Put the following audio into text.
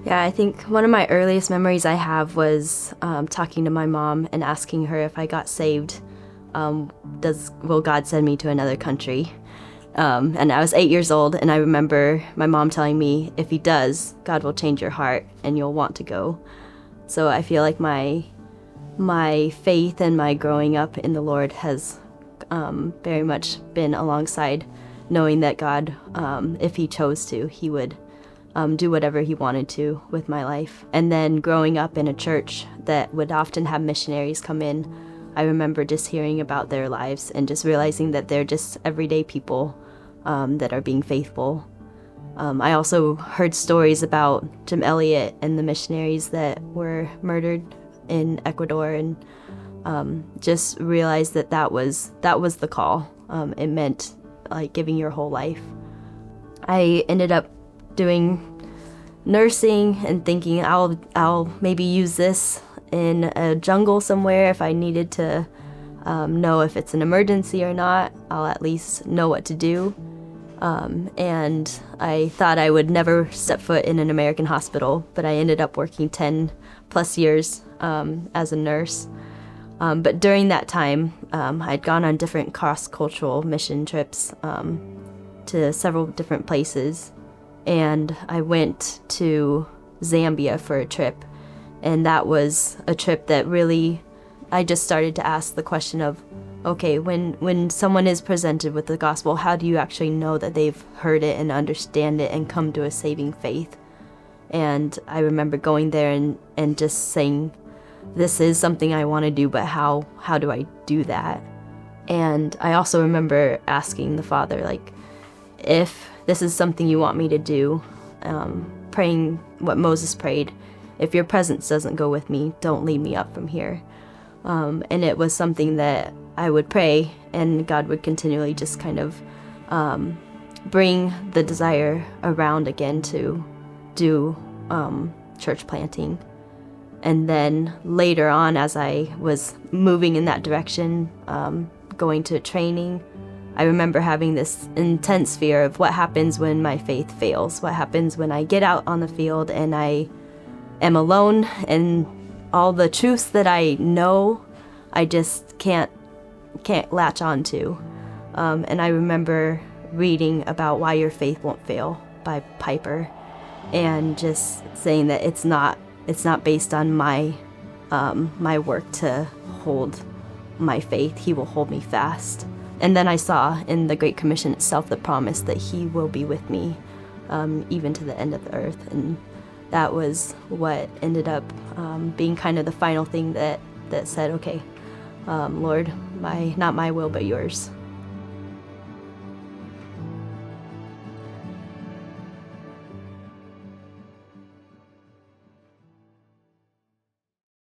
Yeah, I think one of my earliest memories I have was talking to my mom and asking her if I got saved, will God send me to another country? And I was 8 years old, and I remember my mom telling me, if he does, God will change your heart and you'll want to go. So I feel like my faith and my growing up in the Lord has very much been alongside knowing that God, if he chose to, he would do whatever he wanted to with my life. And then growing up in a church that would often have missionaries come in, I remember just hearing about their lives and just realizing that they're just everyday people that are being faithful. I also heard stories about Jim Elliot and the missionaries that were murdered in Ecuador, and just realized that was the call. It meant like giving your whole life. I ended up doing nursing and thinking I'll maybe use this in a jungle somewhere if I needed to know if it's an emergency or not. I'll at least know what to do. And I thought I would never step foot in an American hospital, but I ended up working 10 plus years as a nurse. But during that time, I'd gone on different cross-cultural mission trips to several different places. And I went to Zambia for a trip. And that was a trip that really, I just started to ask the question of, okay, when someone is presented with the gospel, how do you actually know that they've heard it and understand it and come to a saving faith? And I remember going there and just saying, this is something I want to do, but how do I do that? And I also remember asking the Father, like, if this is something you want me to do, praying what Moses prayed, if your presence doesn't go with me, don't lead me up from here. And it was something that I would pray, and God would continually just kind of bring the desire around again to do church planting. And then later on, as I was moving in that direction, going to training, I remember having this intense fear of what happens when my faith fails. What happens when I get out on the field and I am alone, and all the truths that I know, I just can't latch on to. And I remember reading about Why Your Faith Won't Fail by Piper, and just saying that it's not based on my work to hold my faith. He will hold me fast. And then I saw in the Great Commission itself the promise that he will be with me even to the end of the earth. And that was what ended up being kind of the final thing that said, okay, Lord, not my will but yours.